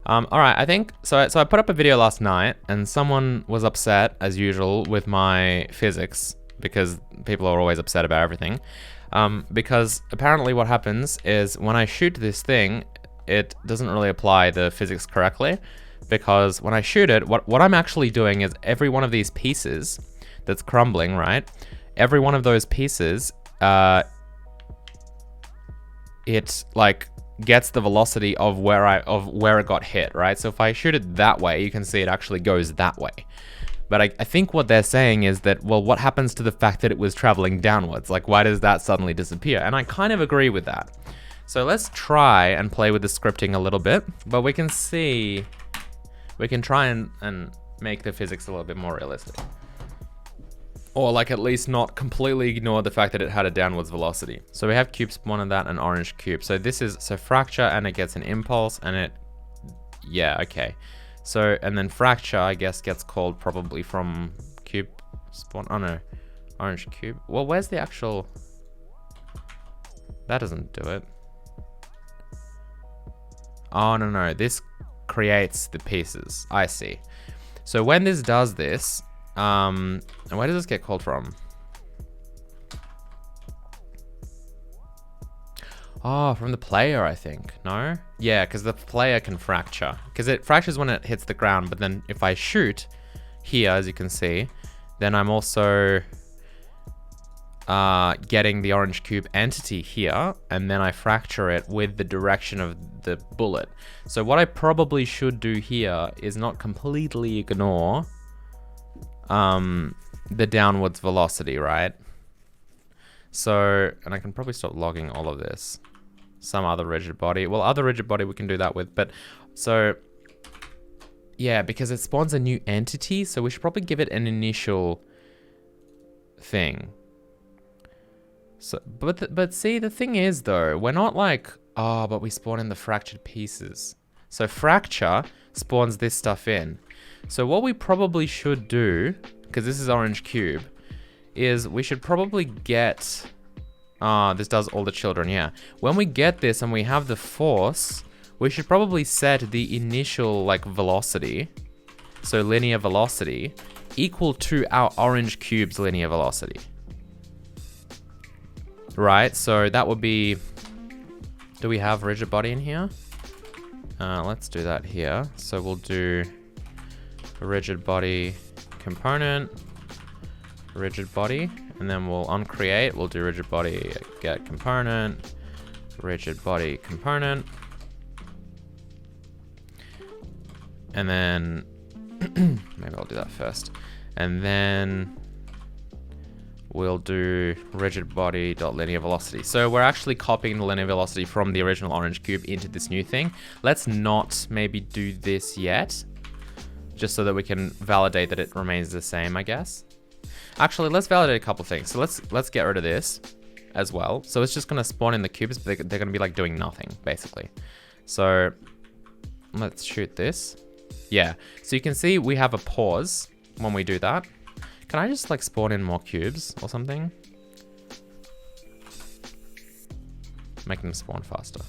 All right, I think so. So I put up a video last night, and someone was upset as usual with my physics because people are always upset about everything. Because apparently what happens is when I shoot this thing, it doesn't really apply the physics correctly. Because when I shoot it, what I'm actually doing is every one of these pieces that's crumbling, right? Every one of those pieces, it like gets the velocity of where it got hit, right? So if I shoot it that way, you can see it actually goes that way. But I think what they're saying is that, well, what happens to the fact that it was traveling downwards? Like, why does that suddenly disappear? And I kind of agree with that. So let's try and play with the scripting a little bit, but we can see, we can try and make the physics a little bit more realistic. Or like at least not completely ignore the fact that it had a downwards velocity. So we have cube spawn and that, an orange cube. So this is, so fracture and it gets an impulse and it, yeah, okay. So, and then fracture, I guess, gets called probably from cube spawn, oh no, orange cube. Well, where's the actual, that doesn't do it. Oh, no, this creates the pieces, I see. So when this does this, and where does this get called from? Oh, from the player, I think. No? Yeah, because the player can fracture. Because it fractures when it hits the ground, but then if I shoot here, as you can see, then I'm also getting the orange cube entity here, and then I fracture it with the direction of the bullet. So what I probably should do here is not completely ignore the downwards velocity, right? So, and I can probably stop logging all of this. Some other rigid body. Well, other rigid body we can do that with, but so, yeah, because it spawns a new entity, so we should probably give it an initial thing. So, but see, the thing is though, we're not like, oh, but we spawn in the fractured pieces. So fracture spawns this stuff in. So what we probably should do, because this is orange cube, is we should probably get, this does all the children, yeah. When we get this and we have the force, we should probably set the initial like velocity, so linear velocity, equal to our orange cube's linear velocity. Right, so that would be, do we have rigid body in here? Let's do that here. So we'll do a rigid body component, rigid body, and then we'll uncreate, we'll do rigid body get component, rigid body component, and then maybe I'll do that first, and then we'll do rigid body dot linear velocity. So we're actually copying the linear velocity from the original orange cube into this new thing. Let's not maybe do this yet, just so that we can validate that it remains the same, I guess. Actually, let's validate a couple things. So let's get rid of this as well. So it's just gonna spawn in the cubes, but they're gonna be like doing nothing, basically. So let's shoot this. Yeah, so you can see we have a pause when we do that. Can I just like spawn in more cubes or something? Make them spawn faster.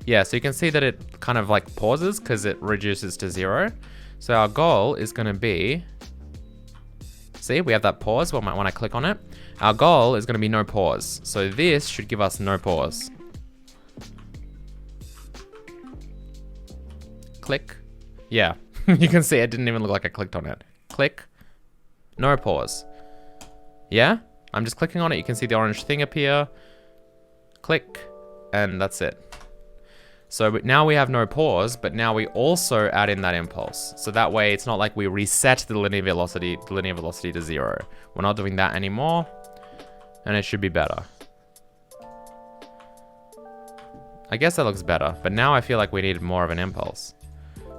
Yeah, so you can see that it kind of like pauses because it reduces to 0. So our goal is gonna be, see, we have that pause when I click on it. Our goal is gonna be no pause. So this should give us no pause. Click. Yeah, you can see it didn't even look like I clicked on it. Click. No pause. Yeah, I'm just clicking on it. You can see the orange thing appear. Click, and that's it. So now we have no pause, but now we also add in that impulse. So that way it's not like we reset the linear velocity to 0. We're not doing that anymore, and it should be better. I guess that looks better, but now I feel like we need more of an impulse.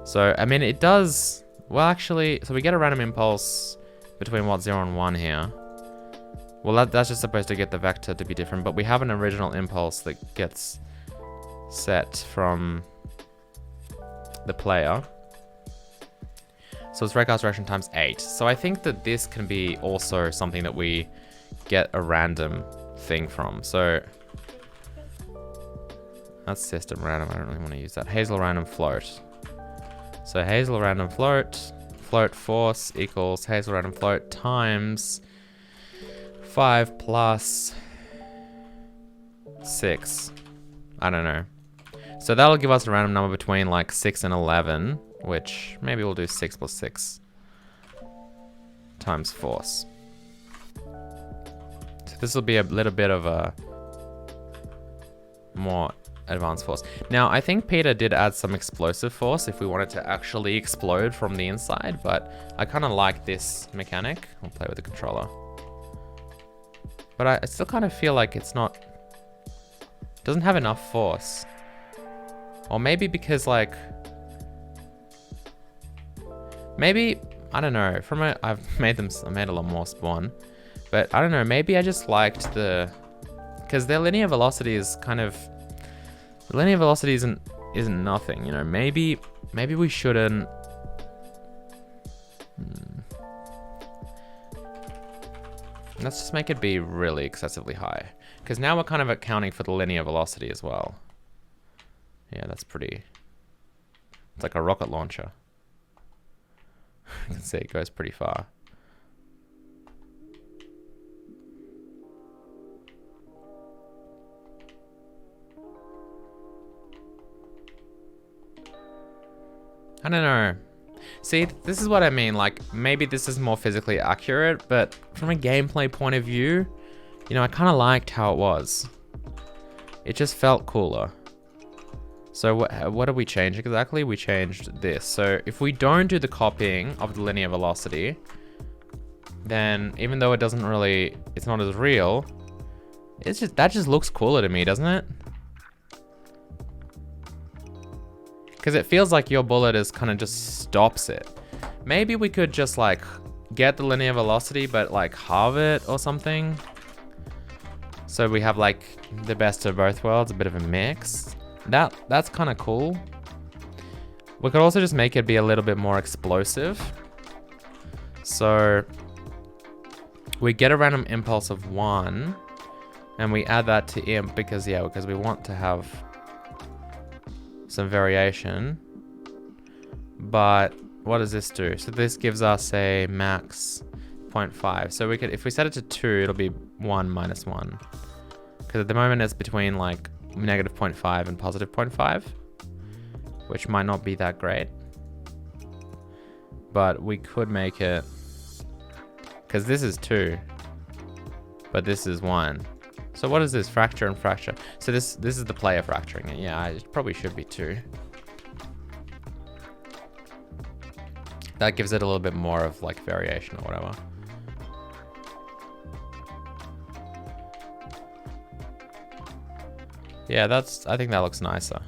So, I mean, it does, well, actually, so we get a random impulse between what, 0 and 1 here. Well, that's just supposed to get the vector to be different, but we have an original impulse that gets set from the player. So it's raycast direction times 8. So I think that this can be also something that we get a random thing from. So that's system random. I don't really want to use that. Hazel random float. So Hazel random float force equals Hazel random float times 5 plus 6. I don't know. So that'll give us a random number between like 6 and 11, which maybe we'll do 6 plus 6 times force. So this will be a little bit of a more advanced force. Now, I think Peter did add some explosive force if we wanted to actually explode from the inside, but I kind of like this mechanic. I'll play with the controller. But I still kind of feel like it's not... doesn't have enough force. Or maybe because like... maybe, I don't know, I've made a lot more spawn. But I don't know, maybe I just liked the... because their linear velocity is kind of... the linear velocity isn't nothing, you know. Maybe we shouldn't... Let's just make it be really excessively high. Because now we're kind of accounting for the linear velocity as well. Yeah, that's pretty... it's like a rocket launcher. You can see it goes pretty far. I don't know. See, this is what I mean. Like, maybe this is more physically accurate, but from a gameplay point of view, you know, I kind of liked how it was. It just felt cooler. So what did we change exactly? We changed this. So if we don't do the copying of the linear velocity, then even though it doesn't really, it's not as real, it's just, that just looks cooler to me, doesn't it? Because it feels like your bullet is kind of just stops it. Maybe we could just like get the linear velocity, but like halve it or something. So we have like the best of both worlds, a bit of a mix. That's kind of cool. We could also just make it be a little bit more explosive. So we get a random impulse of 1 and we add that to imp because we want to have some variation. But what does this do? So this gives us a max 0.5. So we could, if we set it to 2, it'll be 1 minus 1. Because at the moment it's between like negative 0.5 and positive 0.5, which might not be that great. But we could make it, because this is 2, but this is 1. So what is this? Fracture and fracture. So this is the player fracturing it. Yeah, it probably should be 2. That gives it a little bit more of like variation or whatever. Yeah, I think that looks nicer.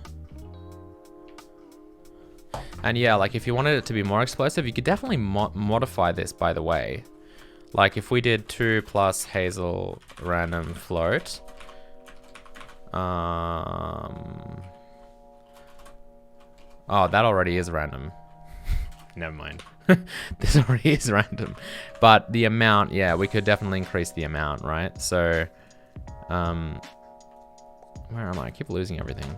And yeah, like if you wanted it to be more explosive, you could definitely modify this, by the way. Like if we did 2 plus Hazel random float. Oh, that already is random. Never mind. This already is random. But the amount, yeah, we could definitely increase the amount, right? So, where am I? I keep losing everything.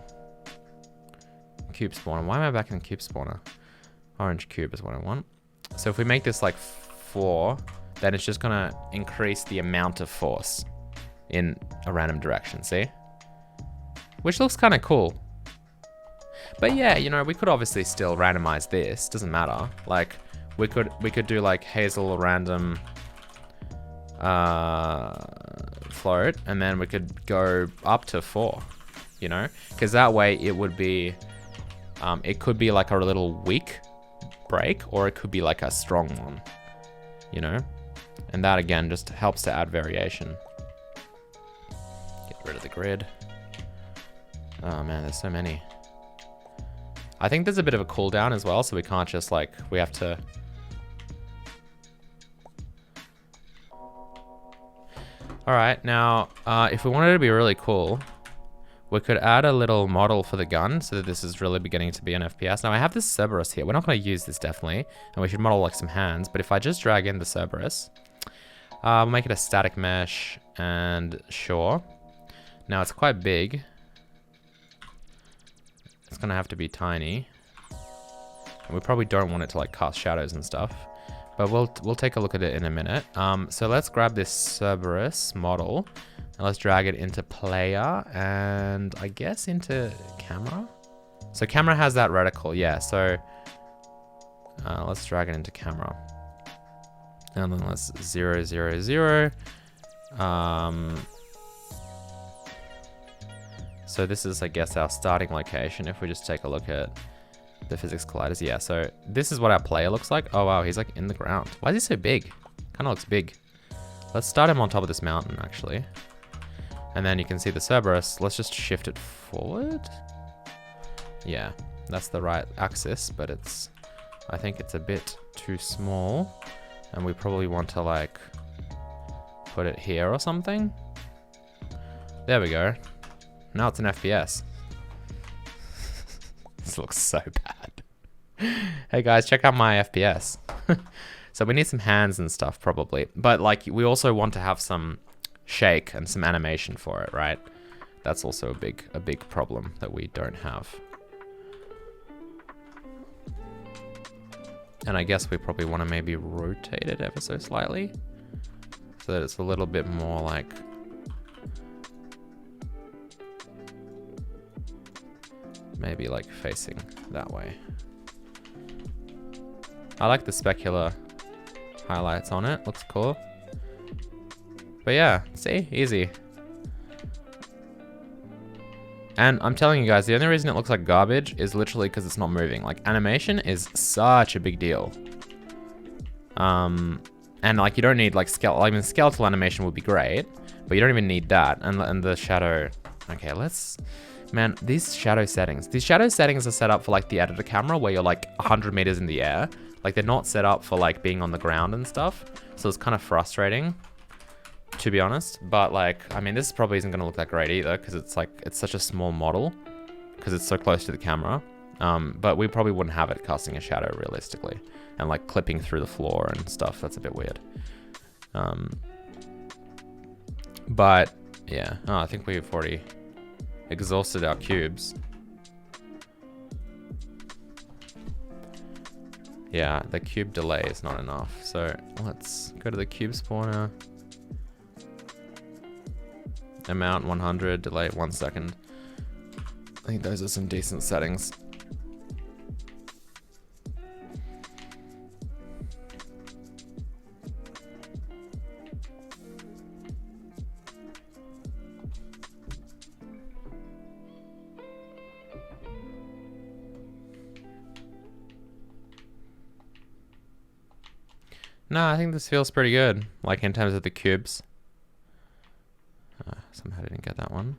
Cube spawner. Why am I back in cube spawner? Orange cube is what I want. So if we make this like 4, then it's just gonna increase the amount of force in a random direction, see? Which looks kind of cool. But yeah, you know, we could obviously still randomize this. Doesn't matter. Like, we could do like Hazel random float, and then we could go up to 4, you know? Because that way it would be, it could be like a little weak break, or it could be like a strong one, you know? And that again just helps to add variation. Get rid of the grid. Oh man, there's so many. I think there's a bit of a cooldown as well, so we can't just like, we have to... Alright, now, if we wanted it to be really cool, we could add a little model for the gun, so that this is really beginning to be an FPS. Now I have this Cerberus here. We're not going to use this, definitely, and we should model like some hands, but if I just drag in the Cerberus, we'll make it a static mesh, and sure. Now it's quite big. It's gonna have to be tiny. And we probably don't want it to like cast shadows and stuff. But we'll take a look at it in a minute. So let's grab this Cerberus model and let's drag it into player and I guess into camera. So camera has that reticle, yeah. So let's drag it into camera. And then let's 0, 0, 0. So this is, I guess, our starting location. If we just take a look at the physics colliders, yeah. So this is what our player looks like. Oh wow, he's like in the ground. Why is he so big? Kind of looks big. Let's start him on top of this mountain, actually. And then you can see the Cerberus. Let's just shift it forward. Yeah, that's the right axis, but I think it's a bit too small. And we probably want to like put it here or something. There we go. Now it's an FPS. This looks so bad. Hey guys, check out my FPS. So we need some hands and stuff probably. But like we also want to have some shake and some animation for it, right? That's also a big problem that we don't have. And I guess we probably want to maybe rotate it ever so slightly so that it's a little bit more like maybe like facing that way. I like the specular highlights on it, looks cool. But yeah, see, easy. And I'm telling you guys, the only reason it looks like garbage is literally because it's not moving. Like animation is such a big deal. And like you don't need like skeletal animation would be great, but you don't even need that. And the shadow, okay, man, these shadow settings are set up for like the editor camera where you're like 100 meters in the air. Like they're not set up for like being on the ground and stuff. So it's kind of frustrating, to be honest. But like, I mean, this probably isn't gonna look that great either because it's like, it's such a small model because it's so close to the camera. But we probably wouldn't have it casting a shadow realistically and like clipping through the floor and stuff. That's a bit weird. But yeah, I think we've already exhausted our cubes. Yeah, the cube delay is not enough. So let's go to the cube spawner. Amount 100, delay 1 second. I think those are some decent settings. No, I think this feels pretty good, like in terms of the cubes. Somehow I didn't get that one.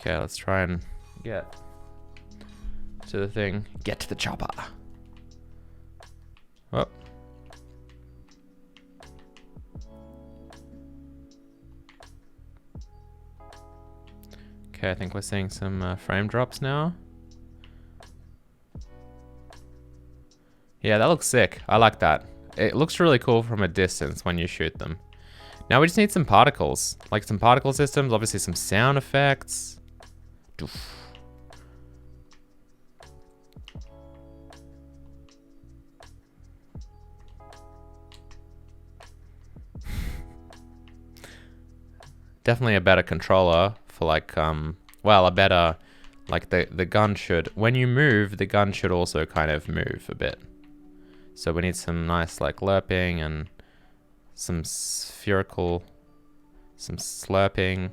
Okay, let's try and get to the thing. Get to the chopper. Oh. Okay, I think we're seeing some frame drops now. Yeah, that looks sick. I like that. It looks really cool from a distance when you shoot them. Now we just need some particles. Like some particle systems, obviously some sound effects. Doof. Definitely a better controller for like, well, a better, like the gun should, when you move, the gun should also kind of move a bit. So we need some nice like lerping and some spherical, some slurping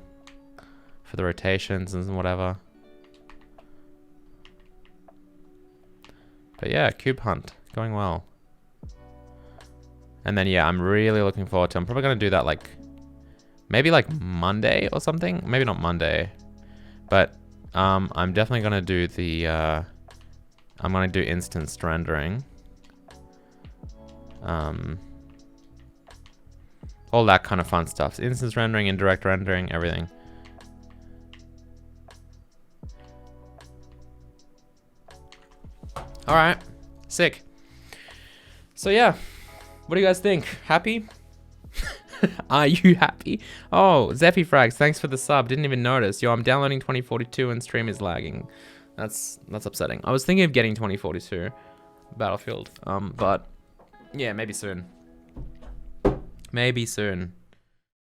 for the rotations and whatever. But yeah, cube hunt, going well. And then yeah, I'm really looking forward to, I'm probably gonna do that like, maybe like Monday or something. Maybe not Monday, but I'm definitely gonna do the I'm gonna do instance rendering, all that kind of fun stuff. Instance rendering, indirect rendering, everything. All right, sick. So yeah, what do you guys think? Happy? Are you happy? Oh, Zephy Frags, thanks for the sub. Didn't even notice. Yo, I'm downloading 2042 and stream is lagging. That's upsetting. I was thinking of getting 2042 Battlefield. But yeah, maybe soon. Maybe soon.